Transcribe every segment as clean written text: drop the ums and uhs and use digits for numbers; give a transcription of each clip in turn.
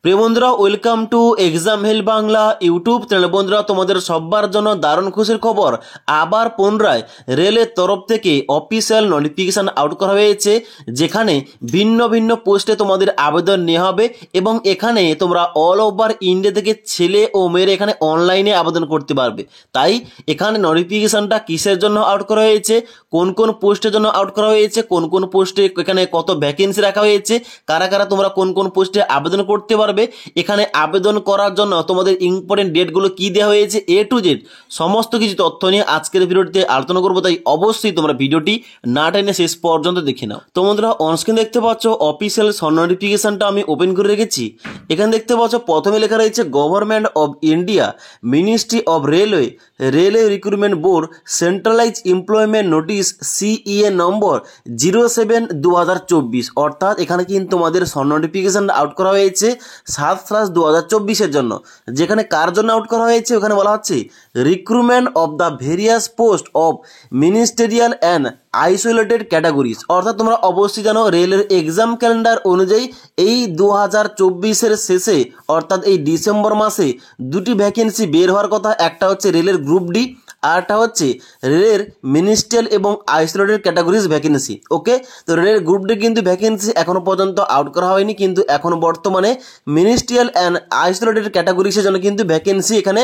প্রিয় বন্ধুরা, welcome to exam help Bangla YouTube channel. বন্ধুরা, তোমাদের সবার জন্য দারুণ খুশির খবর, আবার পুনরায় রেলের তরফ থেকে অফিসিয়াল নোটিফিকেশন আউট করা হয়েছে, যেখানে ভিন্ন ভিন্ন পোস্টে তোমাদের আবেদন নেওয়া হবে এবং এখানে তোমরা অল ওভার ইন্ডিয়া থেকে ছেলে ও মেয়েরা এখানে অনলাইনে আবেদন করতে পারবে। তাই এখানে নোটিফিকেশনটা কিসের জন্য আউট করা হয়েছে, কোন কোন পোস্টের জন্য আউট করা হয়েছে, কোন কোন পোস্টে এখানে কত ভ্যাকেন্সি রাখা হয়েছে, কারা কারা তোমরা কোন কোন পোস্টে আবেদন করতে পারবে, এখানে আবেদন করার জন্য তোমাদের ইম্পর্টেন্ট ডেটগুলো কি দেওয়া হয়েছে, এ টু জেড সমস্ত কিছু তথ্য নিয়ে আজকের ভিডিওটিতে আলোচনা করবো। তাই অবশ্যই তোমরা ভিডিওটি না টেনে শেষ পর্যন্ত দেখে নাও। তো বন্ধুরা, অনস্ক্রিন দেখতে পাচ্ছ অফিসিয়াল নোটিফিকেশনটা আমি ওপেন করে রেখেছি। এখানে দেখতে পাচ্ছ প্রথমে লেখা রয়েছে government of India, ministry of railway, railway recruitment board, centralise employment notice CEA number 07/2024। অর্থাৎ এখানে কিন্তু তোমাদের নোটিফিকেশন আউট করা হয়েছে 7/2024 জন্য। যেখানে কার জন্য আউট করা হয়েছে, ওখানে বলা হচ্ছে recruitment of the various post of ministerial and isolated categories. অর্থাৎ তোমরা অবশ্যই জানো রেলের এক্সাম ক্যালেন্ডার অনুযায়ী এই 2024 শেষে অর্থাৎ এই ডিসেম্বর মাসে দুটি ভ্যাকেন্সি বের হওয়ার কথা। একটা হচ্ছে রেলের গ্রুপ ডি, আরটা হচ্ছে রেলের মিনিস্ট্রিয়াল এবং আইসোলেটেড ক্যাটাগরিজ ভ্যাকেন্সি। ওকে, তো রেলের গ্রুপ ডি কিন্তু ভ্যাকেন্সি এখনো পর্যন্ত আউট করা হয়নি, কিন্তু এখন বর্তমানে মিনিস্ট্রিয়াল অ্যান্ড আইসোলেটেড ক্যাটাগরিজের জন্য কিন্তু ভ্যাকেন্সি এখানে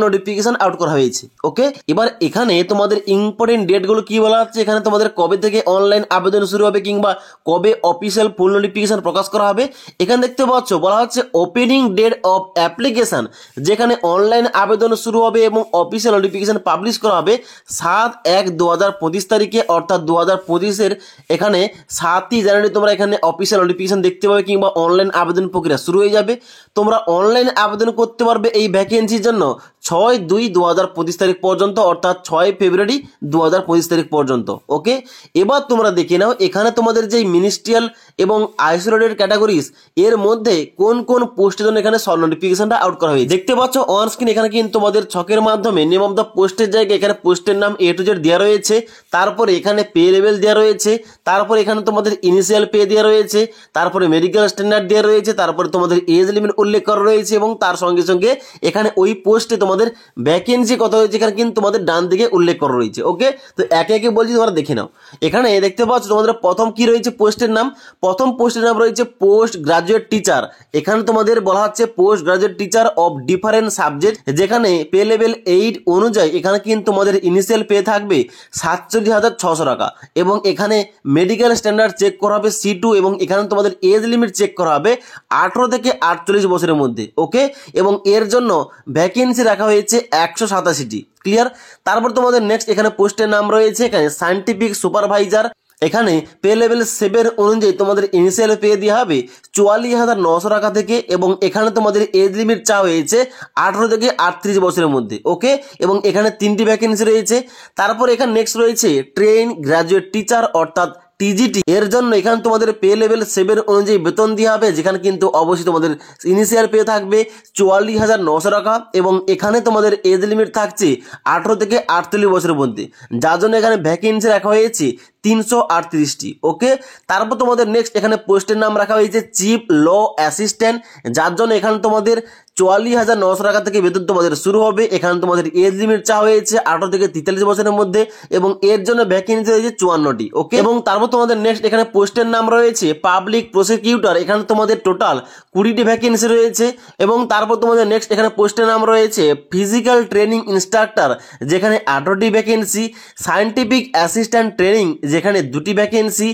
নোটিফিকেশন আউট করা হয়েছে। ওকে, এবার এখানে তোমাদের ইম্পর্টেন্ট ডেটগুলো কি বলা হচ্ছে, এখানে তোমাদের কবে থেকে অনলাইন আবেদন শুরু হবে কিংবা কবে অফিসিয়াল ফুল নোটিফিকেশন প্রকাশ করা হবে। এখানে দেখতে পাচ্ছ বলা হচ্ছে ওপেনিং ডেট অফ অ্যাপ্লিকেশন, যেখানে অনলাইন আবেদন শুরু হবে এবং অফিসিয়াল নোটিফিকেশন পাবলিশ করা হবে 7/1/2025 তারিখে। অর্থাৎ 2025 এখানে 7ই জানুয়ারি তোমরা এখানে অফিসিয়াল নোটিফিকেশন দেখতে পাবে কিংবা অনলাইন আবেদন প্রক্রিয়া শুরু হয়ে যাবে। তোমরা অনলাইন আবেদন করতে পারবে এই ভ্যাকেন্সির জন্য 6/2/2025 তারিখ পর্যন্ত, অর্থাৎ 6 ফেব্রুয়ারি 2025 তারিখ পর্যন্ত। ওকে, এবার তোমরা দেখে নাও এখানে তোমাদের যে মিনিস্ট্রিয়াল এবং আইসোলেটেড ক্যাটাগরিজ এর মধ্যে কোন কোন পোস্টের জন্য এখানে নোটিফিকেশনটা আউট করা হয়েছে। দেখতে পাচ্ছ অন স্ক্রিন, এখানে কিন্তু তোমাদের ছকের মাধ্যমে নেম অফ দ্য পোস্টের জায়গায় এখানে পোস্টের নাম এ টু জেড দেওয়া রয়েছে, তারপরে এখানে পে লেভেল দেওয়া রয়েছে, তারপরে এখানে তোমাদের ইনিশিয়াল পে দেওয়া রয়েছে, তারপরে মেডিকেল স্ট্যান্ডার্ড দেওয়া রয়েছে, তারপরে তোমাদের এজ লিমিট উল্লেখ করা রয়েছে এবং তার সঙ্গে সঙ্গে এখানে ওই পোস্টে তোমাদের ভ্যাকেন্সি কত হয়েছে এখানে কিন্তু তোমাদের ডান দিকে উল্লেখ করা রয়েছে। ওকে, তো একে একে বলছি, তোমরা দেখে নাও। এখানে দেখতে পাচ্ছ তোমাদের প্রথম কি রয়েছে পোস্টের নাম, প্রথম পোস্টের নাম রয়েছে পোস্ট গ্রাজুয়েট টিচার। এখানে তোমাদের বলা হচ্ছে post graduate teacher of different subject, যেখানে পে লেভেল 8 অনুযায়ী এখানে কিন্তু তোমাদের ইনিশিয়াল পে থাকবে 47,600 টাকা এবং এখানে মেডিকেল স্ট্যান্ডার্ড চেক করা হবে C2 এবং এখানে তোমাদের এজ লিমিট চেক করা হবে 18 থেকে 48 বছরের মধ্যে। ওকে, এবং এর জন্য ভ্যাকেন্সি রাখা হয়েছে 187টি। ক্লিয়ার? তারপর তোমাদের নেক্সট এখানে পোস্টের নাম রয়েছে এখানে সায়েন্টিফিক সুপারভাইজার। এখানে পে লেভেল 7 অনুযায়ী তোমাদের ইনিশিয়াল পে দেওয়া হবে 44,900 টাকা থেকে এবং এখানে তোমাদের এজ লিমিট চাওয়া হয়েছে 18 থেকে 38 বছরের মধ্যে। ওকে, এবং এখানে 3টি ভ্যাকেন্সি রয়েছে। তারপর এখানে নেক্সট রয়েছে ট্রেন গ্রাজুয়েট টিচার অর্থাৎ টিজিটি, এর জন্য এখানে তোমাদের পে লেভেল 7 অনুযায়ী বেতন দেওয়া হবে, যেখানে কিন্তু অবশ্যই তোমাদের ইনিশিয়াল পে থাকবে 44,900 টাকা এবং এখানে তোমাদের এজ লিমিট থাকছে 18 থেকে 48 বছরের মধ্যে, যার জন্য এখানে ভ্যাকেন্সি রাখা হয়েছে 338টি। ওকে, তারপর তোমাদের নেক্সট এখানে পোস্টের নাম রাখা হয়েছে চিফ ল অ্যাসিস্ট্যান্ট, যার জন্য এখানে তোমাদের 44,900 টাকা থেকে বেতন তোমাদের শুরু হবে। এখানে তোমাদের এজ লিমিট চাওয়া হয়েছে 18 থেকে 43 বছরের মধ্যে এবং এর জন্য ভ্যাকেন্সি রয়েছে 54টি। ওকে, এবং তারপর তোমাদের নেক্সট এখানে পোস্টের নাম রয়েছে পাবলিক প্রসিকিউটর। এখানে তোমাদের টোটাল 20টি ভ্যাকেন্সি রয়েছে এবং তারপর তোমাদের নেক্সট এখানে পোস্টের নাম রয়েছে ফিজিক্যাল ট্রেনিং ইনস্ট্রাক্টর, যেখানে 18টি ভ্যাকেন্সি, সায়েন্টিফিক অ্যাসিস্ট্যান্ট ট্রেনিং যেখানে 2টি ভ্যাকেন্সি,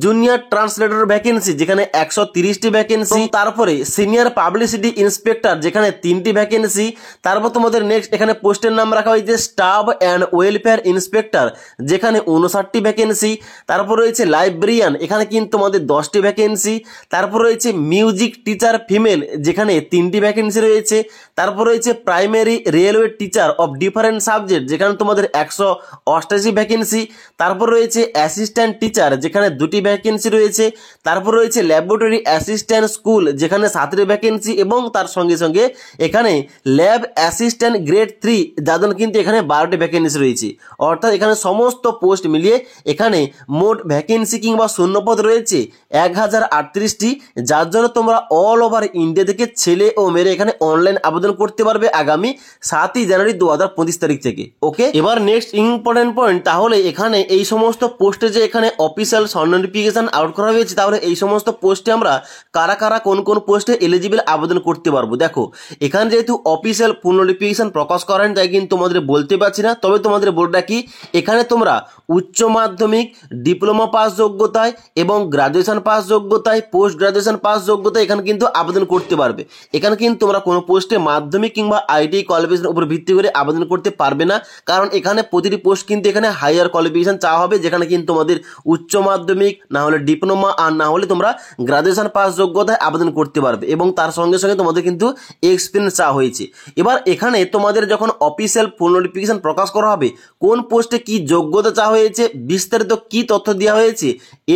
জুনিয়র ট্রান্সলেটর ভ্যাকেন্সি যেখানে 130টি ভ্যাকেন্সি, তারপরে সিনিয়র পাবলিসিটি ইন্সপেক্টর যেখানে 3টি ভ্যাকেন্সি। তারপর তোমাদের নেক্সট এখানে পোস্টের নাম রাখা হয়েছে স্টাফ অ্যান্ড ওয়েলফেয়ার ইন্সপেক্টর, যেখানে 59টি ভ্যাকেন্সি। তারপর রয়েছে লাইব্রেরিয়ান, এখানে কিন্তু তোমাদের 10টি ভ্যাকেন্সি। তারপর রয়েছে মিউজিক টিচার ফিমেল, যেখানে 3টি ভ্যাকেন্সি রয়েছে। তারপর রয়েছে primary railway teacher of different subject, যেখানে তোমাদের 188 ভ্যাকেন্সি। তারপর রয়েছে অ্যাসিস্ট্যান্ট টিচার যেখানে 2টি ভ্যাকেন্সি রয়েছে, তারপর রয়েছে ল্যাবরেটরি অ্যাসিস্ট্যান্ট স্কুল যেখানে 7টি ভ্যাকেন্সি, এবং তার সঙ্গে সঙ্গে এখানে ল্যাব অ্যাসিস্ট্যান্ট গ্রেড 3 যার জন্য কিন্তু এখানে 12টি ভ্যাকেন্সি রয়েছে। অর্থাৎ এখানে সমস্ত পোস্ট মিলিয়ে এখানে মোট ভ্যাকেন্সি কিংবা শূন্যপদ রয়েছে 1038টি, যার জন্য তোমরা অল ওভার ইন্ডিয়া থেকে ছেলে ও মেয়ে এখানে অনলাইন আবেদন করতে পারবে আগামী 7ই জানুয়ারি 2025 তারিখ থেকে। ওকে, এবার নেক্সট ইম্পর্টেন্ট পয়েন্ট, তাহলে এখানে এই সমস্ত পোস্টে যে এখানে অফিসিয়াল শর্ট নোটিফিকেশন আউট করা হয়েছে, তাহলে এই সমস্ত পোস্টে আমরা কারা কারা কোন কোন পোস্টে এলিজিবল আবেদন করতে পারবো। দেখো এখানে যেহেতু অফিসিয়াল ফুল নোটিফিকেশন প্রকাশ করেন তাই কিন্তু তোমাদের বলতে পারছি না, তবে তোমাদের বলে রাখি এখানে তোমরা উচ্চ মাধ্যমিক, ডিপ্লোমা পাস যোগ্যতায় এবং গ্রাজুয়েশন পাস যোগ্যতায়, পোস্ট গ্রাজুয়েশন পাস যোগ্যতায় এখানে কিন্তু আবেদন করতে পারবে। এখানে কিন্তু তোমরা কোনো পোস্টে মাধ্যমিক কিংবা আইটিআই কোয়ালিফিকেশনের উপর ভিত্তি করে আবেদন করতে পারবে না, কারণ এখানে প্রতিটি পোস্ট কিন্তু এখানে হাইয়ার কোয়ালিফিকেশন চাওয়া হবে, যেখানে কিন্তু তোমাদের উচ্চ মাধ্যমিক না হলে ডিপ্লোমা আর না হলে তোমরা গ্রাজুয়েশন পাস যোগ্যতায় আবেদন করতে পারবে, এবং তার সঙ্গে সঙ্গে তোমাদের কিন্তু এক্সপিরিয়েন্স চাওয়া হয়েছে। এবার এখানে তোমাদের যখন অফিসিয়াল ফুল নোটিফিকেশন প্রকাশ করা হবে কোন পোস্টে কি যোগ্যতা চাওয়া হয়েছে, বিস্তারিত কি তথ্য দেওয়া হয়েছে,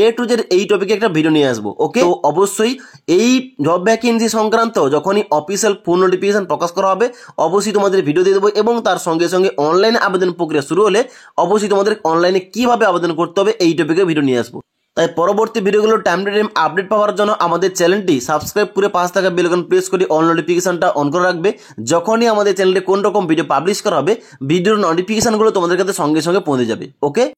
এ টু জেড এই টপিকে একটা ভিডিও নিয়ে আসবো। ওকে, তো অবশ্যই এই জব ভ্যাকেন্সি সংক্রান্ত যখনই অফিসিয়াল ফুল নোটিফিকেশন প্রকাশ করা হবে অবশ্যই তোমাদের ভিডিও দিয়ে দেবো, এবং তার সঙ্গে সঙ্গে অনলাইনে আবেদন প্রক্রিয়া শুরু হলে অবশ্যই তোমাদের অনলাইনে কিভাবে আবেদন করতে হবে এই টপিকে ভিডিও নিয়ে আসবো। তাই পরবর্তী ভিডিওগুলো টাইম টু টাইম আপডেট পাওয়ার জন্য আমাদের চ্যানেলটি সাবস্ক্রাইব করে পাশে থাকা বেল আইকন প্রেস করে অল নোটিফিকেশনটা অন করে রাখবে। যখনই আমাদের চ্যানেলে কোন রকম ভিডিও পাবলিশ করা হবে ভিডিওর নোটিফিকেশনগুলো তোমাদের কাছে সঙ্গে সঙ্গে পৌঁছে যাবে। ওকে।